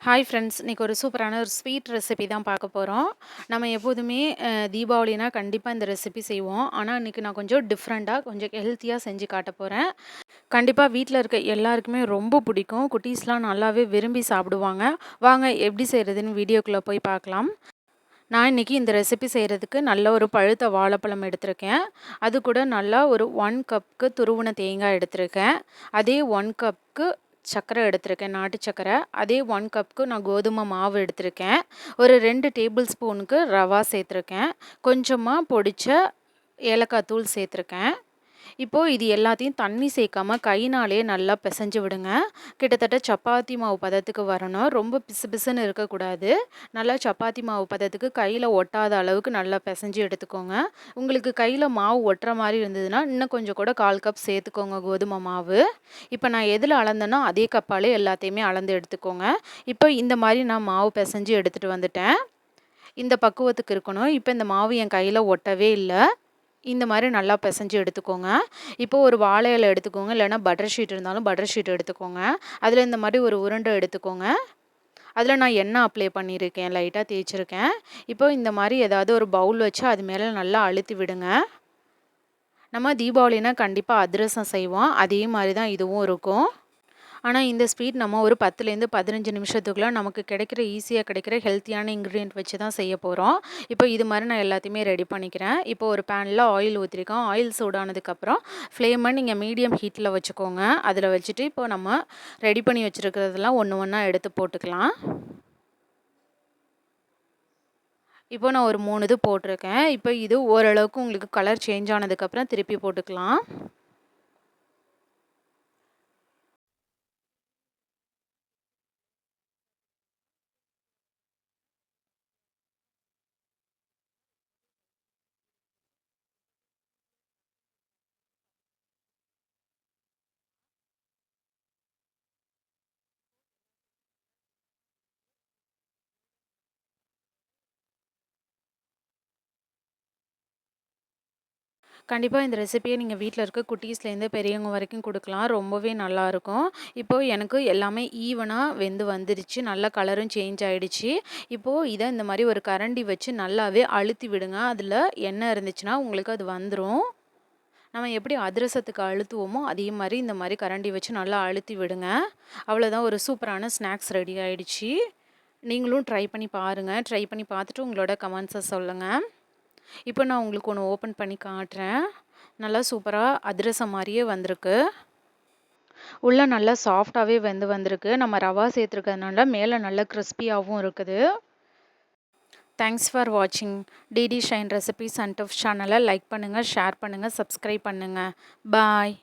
Hi friends, இன்றைக்கி ஒரு சூப்பரான ஒரு ஸ்வீட் ரெசிபி தான் பார்க்க போகிறோம். நம்ம எப்போதுமே தீபாவளினா கண்டிப்பாக இந்த ரெசிபி செய்வோம். ஆனால் இன்றைக்கி நான் கொஞ்சம் டிஃப்ரெண்ட்டாக கொஞ்சம் ஹெல்த்தியாக செஞ்சு காட்ட போகிறேன். கண்டிப்பாக வீட்டில் இருக்க எல்லாருக்குமே ரொம்ப பிடிக்கும். குட்டீஸ்லாம் நல்லாவே விரும்பி சாப்பிடுவாங்க. வாங்க எப்படி செய்கிறதுன்னு வீடியோக்குள்ளே போய் பார்க்கலாம். நான் இன்றைக்கி இந்த ரெசிபி செய்கிறதுக்கு நல்ல ஒரு பழுத்த வாழைப்பழம் எடுத்திருக்கேன். அது கூட நல்லா ஒரு 1 கப்புக்கு துருவின தேங்காய் எடுத்திருக்கேன். அதே 1 கப்புக்கு சர்க்கரை எடுத்திருக்கேன், நாட்டு சர்க்கரை. அதே 1 கப்புக்கு நான் கோதுமை மாவு எடுத்திருக்கேன். ஒரு 2 டேபிள் ஸ்பூனுக்கு ரவா சேர்த்துருக்கேன். கொஞ்சமாக பொடிச்ச ஏலக்காய் தூள் சேர்த்துருக்கேன். இப்போது இது எல்லாத்தையும் தண்ணி சேர்க்காம கையினாலேயே நல்லா பிசைஞ்சு விடுங்க. கிட்டத்தட்ட சப்பாத்தி மாவு பதத்துக்கு வரணும். ரொம்ப பிசு பிசுன்னு இருக்கக்கூடாது. நல்லா சப்பாத்தி மாவு பதத்துக்கு கையில் ஒட்டாத அளவுக்கு நல்லா பிசைஞ்சு எடுத்துக்கோங்க. உங்களுக்கு கையில் மாவு ஒட்டுற மாதிரி இருந்ததுன்னா இன்னும் கொஞ்சம் கூட 1/4 கப் சேர்த்துக்கோங்க கோதுமை மாவு. இப்போ நான் எதில் அளந்தேனோ அதே கப்பாலே எல்லாத்தையுமே அளந்து எடுத்துக்கோங்க. இப்போ இந்த மாதிரி நான் மாவு பிசைஞ்சு எடுத்துகிட்டு வந்துட்டேன். இந்த பக்குவத்துக்கு இருக்கணும். இப்போ இந்த மாவு என் கையில் ஒட்டவே இல்லை. இந்த மாதிரி நல்லா பிசைஞ்சு எடுத்துக்கோங்க. இப்போது ஒரு வாழை இலை எடுத்துக்கோங்க, இல்லைனா பட்டர் ஷீட் இருந்தாலும் பட்டர் ஷீட் எடுத்துக்கோங்க. அதில் இந்த மாதிரி ஒரு உருண்டை எடுத்துக்கோங்க. அதில் நான் எண்ணெய் அப்ளை பண்ணியிருக்கேன், லைட்டாக தேய்ச்சிருக்கேன். இப்போ இந்த மாதிரி ஏதாவது ஒரு பவுல் வச்சு அது மேலே நல்லா அழுத்தி விடுங்க. நம்ம தீபாவளினா கண்டிப்பாக அதிரசம் செய்வோம், அதே மாதிரி தான் இதுவும் இருக்கும். ஆனால் இந்த ஸ்வீட் நம்ம ஒரு 10லேருந்து 15 நிமிஷத்துக்குள்ள நமக்கு கிடைக்கிற ஈஸியாக கிடைக்கிற ஹெல்த்தியான இன்க்ரீடியன்ட் வச்சு தான் செய்ய போகிறோம். இப்போ இது மாதிரி நான் எல்லாத்தையுமே ரெடி பண்ணிக்கிறேன். இப்போ ஒரு பேனில் ஆயில் ஊற்றிருக்கோம். ஆயில் சூடானதுக்கப்புறம் ஃப்ளேமை நீங்கள் மீடியம் ஹீட்டில் வச்சுக்கோங்க. அதில் வச்சுட்டு இப்போ நம்ம ரெடி பண்ணி வச்சுருக்கிறதெல்லாம் ஒன்று ஒன்றா எடுத்து போட்டுக்கலாம். இப்போ நான் ஒரு 3 இது போட்டிருக்கேன். இப்போ இது ஓரளவுக்கு உங்களுக்கு கலர் சேஞ்ச் ஆனதுக்கப்புறம் திருப்பி போட்டுக்கலாம். கண்டிப்பாக இந்த ரெசிபியை நீங்கள் வீட்டில் இருக்க குட்டீஸ்லேருந்து பெரியவங்க வரைக்கும் கொடுக்கலாம். ரொம்பவே நல்லாயிருக்கும். இப்போது எனக்கு எல்லாமே ஈவனாக வெந்து வந்துருச்சு. நல்லா கலரும் சேஞ்ச் ஆகிடுச்சு. இப்போது இதை இந்த மாதிரி ஒரு கரண்டி வச்சு நல்லாவே அழுத்தி விடுங்க. அதில் எண்ணெய் இருந்துச்சுன்னா உங்களுக்கு அது வந்துடும். நம்ம எப்படி அதிரசத்துக்கு அழுத்துவோமோ அதே மாதிரி இந்த மாதிரி கரண்டி வச்சு நல்லா அழுத்தி விடுங்க. அவ்வளோதான், ஒரு சூப்பரான ஸ்நாக்ஸ் ரெடி ஆகிடுச்சு. நீங்களும் ட்ரை பண்ணி பாருங்கள். ட்ரை பண்ணி பார்த்துட்டு உங்களோட கமெண்ட்ஸை சொல்லுங்கள். இப்போ நான் உங்களுக்கு ஒன்று ஓப்பன் பண்ணி காட்டுறேன். நல்லா சூப்பராக அதிரசம் மாதிரியே வந்திருக்கு. உள்ளே நல்லா சாஃப்டாகவே வந்திருக்கு. நம்ம ரவா சேர்த்துருக்கிறதுனால மேலே நல்லா கிறிஸ்பியாகவும் இருக்குது. தேங்க்ஸ் ஃபார் வாட்சிங். DD shine recipes and tips சேனலை லைக் பண்ணுங்கள், ஷேர் பண்ணுங்கள், சப்ஸ்கிரைப் பண்ணுங்கள். பாய்.